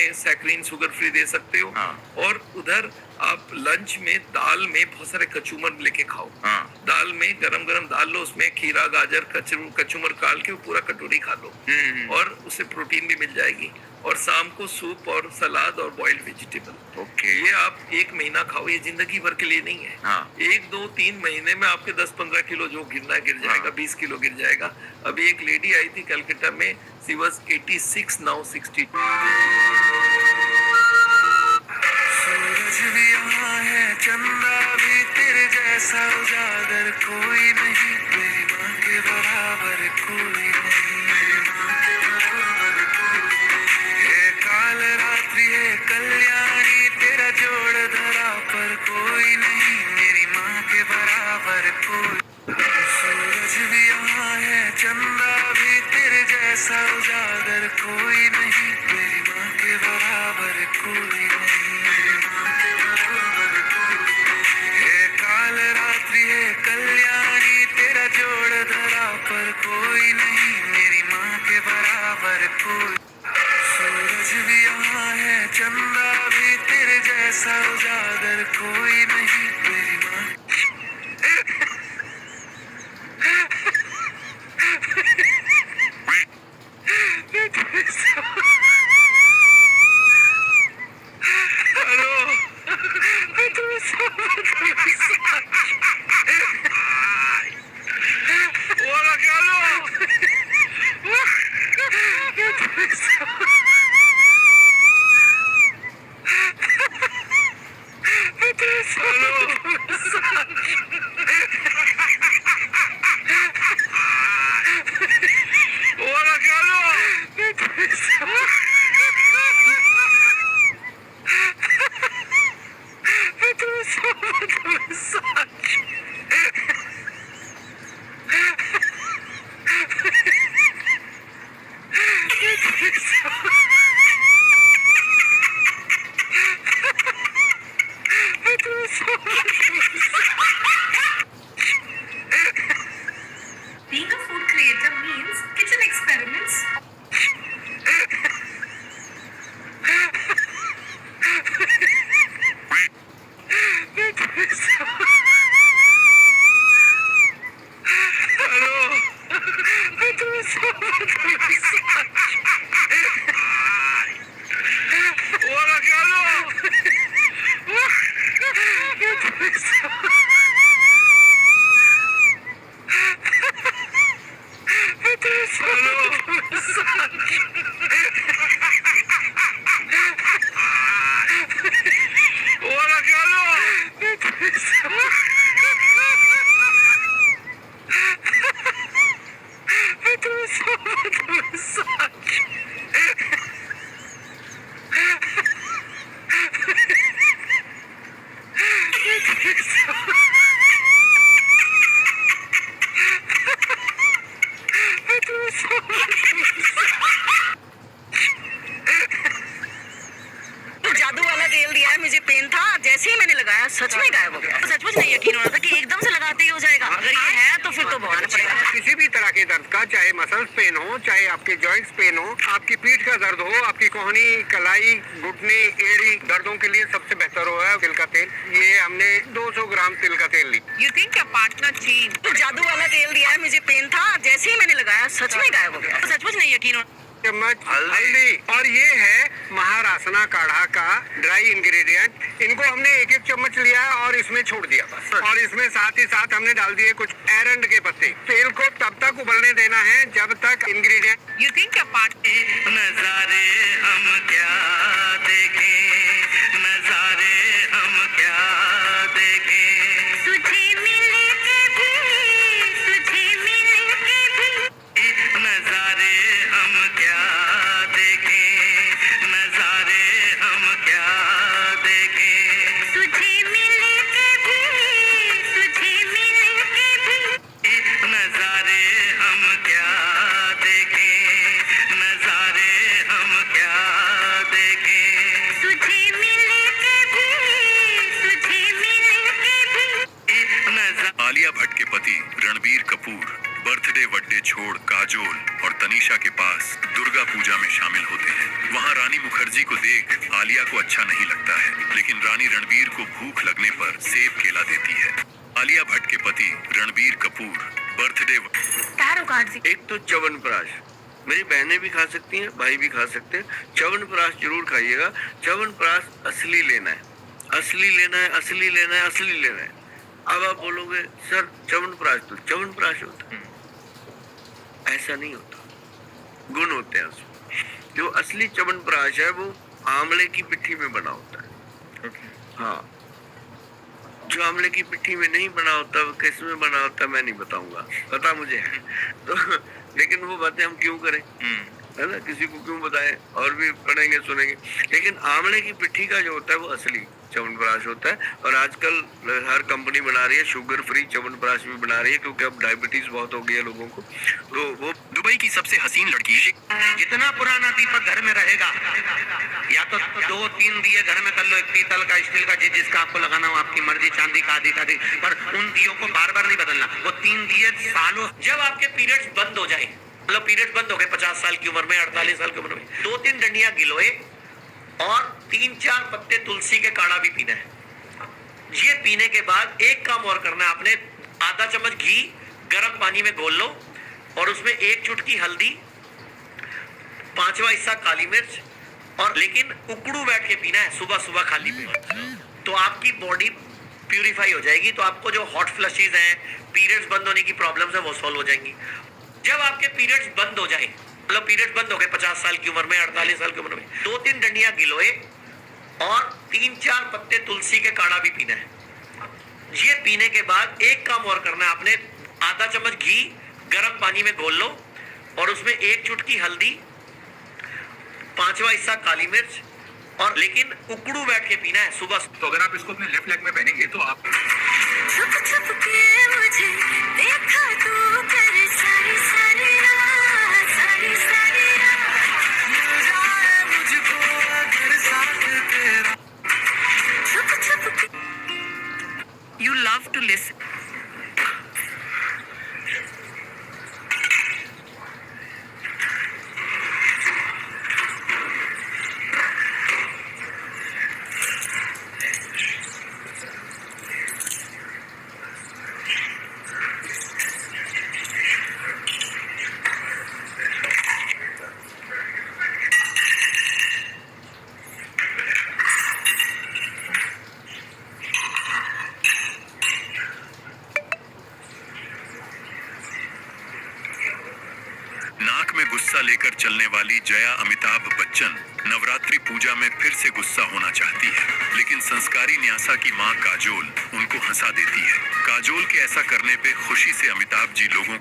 उन्हें saccharin sugar free दे सकते हो। हाँ। और उधर आप लंच में दाल में बहुत सारे कचूमर लेके खाओ। हाँ। दाल में गरम गरम दाल लो, उसमें खीरा गाजर कचूमर काट के वो पूरा कटोरी खा लो और उससे प्रोटीन भी मिल जाएगी। और शाम को सूप और सलाद और बॉइल्ड वेजिटेबल। ओके। ये आप 1 महीना खाओ, ये जिंदगी भर के लिए नहीं है। हाँ। 1 2 3 महीने में आपके 10 15 किलो जो गिरना गिर जाएगा। हाँ। 20 किलो गिर जाएगा। अभी एक लेडी आई थी कलकत्ता में, सी वाज 86, नाउ 60। सूरज भी यहाँ है, चंदा भी तेरे जैसा उजागर कोई नहीं, मेरी माँ के बराबर कोई नहीं। ये काल रात्रि है कल्याणी, तेरा जोड़ धरा पर कोई नहीं, मेरी माँ के बराबर कोई। सूरज भी यहाँ है, चंदा भी तेरे जैसा उजागर कोई नहीं, मेरी माँ के बराबर कोई नहीं। ये काल रात्रि है कल्याणी, तेरा जोड़ धरा पर कोई नहीं, मेरी माँ के बराबर कोई। सूरज भी यहाँ है, चंदा भी तेरे जैसा उजागर कोई नहीं, मेरी माँ। Being a food creator means kitchen experiments. जादू वाला तेल दिया है मुझे, पेन था, जैसे ही मैंने लगाया सच में गायब हो गया। सचमुच नहीं यकीन हो रहा था कि एकदम से लगाते ही हो जाएगा। अगर ये है तो फिर तो भुगतना पड़ेगा। किसी भी तरह के दर्द का, चाहे मसल्स पेन हो, चाहे आपके जॉइंट्स पेन हो, आपकी पीठ का दर्द हो, आपकी कोहनी, कलाई, घुटने, एड़ी दर्दों के लिए सबसे बेहतर हो है तिल का तेल। ये हमने 200 ग्राम तिल का तेल ली। You think your partner cheat? जादू वाला तेल दिया है मुझे, पेन था, जैसे ही मैंने लगाया सच में गायब हो गया। सचमुच नहीं यकीन हो। चम्मच हल्दी। और ये है महारासना काढ़ा का ड्राई इंग्रेडिएंट। इनको हमने एक एक चम्मच लिया और इसमें छोड़ दिया बस। और इसमें साथ ही साथ हमने डाल दिए कुछ एरंड के पत्ते। तेल को तब तक उबलने देना है जब तक ingredient. You think your partner? नजारे हम क्या देखें, नजारे हम क्या देखें, तुझे मिल के भी, तुझे मिल के भी। नजारे हम क्या देखें, नजारे हम क्या देखें, तुझे मिल के भी, तुझे मिल के भी। नजारे हम क्या देखें, नजारे हम क्या देखें, तुझे मिल के भी, तुझे मिल के भी। आलिया भट्ट के पति रणबीर कपूर बर्थडे वड्डे छोड़ काजोल और तनीषा के पास दुर्गा पूजा में शामिल होते हैं। वहाँ रानी रानी मुखर्जी को देख आलिया को अच्छा नहीं लगता है, लेकिन रानी रणबीर को भूख लगने पर सेब केला देती है। आलिया भट्ट के पति रणबीर कपूर बर्थडे तारो कार्ड सी एक तो च्यवनप्राश, मेरी बहनें भी खा सकती हैं, भाई भी खा सकते हैं। च्यवनप्राश जरूर खाइएगा। च्यवनप्राश असली लेना है, असली लेना है, असली लेना है, असली लेना है। अब आप बोलोगे सर च्यवनप्राश तो च्यवनप्राश होता है, ऐसा नहीं होता, गुण होते हैं उसमें। जो असली च्यवनप्राश है वो आंवले की पिट्ठी में बना होता है। हाँ, जो आंवले की पिट्ठी में नहीं बना होता वो किस में बना होता है मैं नहीं बताऊंगा, पता मुझे है तो लेकिन वो बातें हम क्यों करें, है ना, किसी को क्यों बताएं, और भी पढ़ेंगे सुनेंगे। लेकिन आंवले की पिट्ठी का जो होता है वो असली च्यवनप्राश होता है। और आजकल हर कंपनी बना रही है शुगर फ्री च्यवनप्राश भी बना रही है, क्योंकि अब डायबिटीज बहुत हो गई है लोगों को। तो वो दुबई की सबसे हसीन लड़की जितना पुराना दीपक घर में रहेगा, या तो 2-3 दिए घर में कर लो, एक पीतल का, स्टील का, जिसका आपको लगाना हो आपकी मर्जी, चांदी का, आदि का, पर उन दियों को बार बार नहीं बदलना। वो 3 दिए सालों, जब आपके पीरियड्स बंद हो जाए, मतलब पीरियड बंद हो गए 50 साल की उम्र में, 48 साल की उम्र में, 2-3 डंडियां गिलोय और 3-4 पत्ते तुलसी के काढ़ा भी पीना है। ये पीने के बाद एक काम और करना है आपने, आधा चम्मच घी गर्म पानी में घोल लो और उसमें 1 चुटकी हल्दी, 5वां हिस्सा काली मिर्च, और लेकिन उकड़ू बैठ के पीना है सुबह सुबह खाली पेट। तो आपकी बॉडी प्यूरिफाई हो जाएगी, तो आपको जो हॉट फ्लशेज हैं, पीरियड्स बंद होने की प्रॉब्लम्स है, वो सॉल्व हो जाएंगी। जब आपके पीरियड्स बंद हो जाए, मतलब पीरियड्स बंद हो गए 50 साल की उम्र में, 48 साल की उम्र में, 2-3 डंडियां गिलोय और 3-4 पत्ते तुलसी के काढ़ा भी पीना है। ये पीने के बाद एक काम और करना है आपने, आधा चम्मच घी गर्म पानी में घोल लो और उसमें 1 चुटकी हल्दी, 5वां हिस्सा काली मिर्च, और लेकिन उकड़ू बैठ के पीना है सुबह। तो अगर आप इसको अपने लेफ्ट लेग में पहनेंगे तो आप छुप छुप के मुझे देखा तू कर सारी सारी रात, सारी सारी रात मिल जाए मुझको अगर साथ तेरा। छुप छुप के यू लव टू लिसन। नाक में गुस्सा लेकर चलने वाली जया अमिताभ बच्चन नवरात्रि पूजा में फिर से गुस्सा होना चाहती है, लेकिन संस्कारी न्यासा की मां काजोल उनको हंसा देती है। काजोल के ऐसा करने पे खुशी से अमिताभ जी लोगों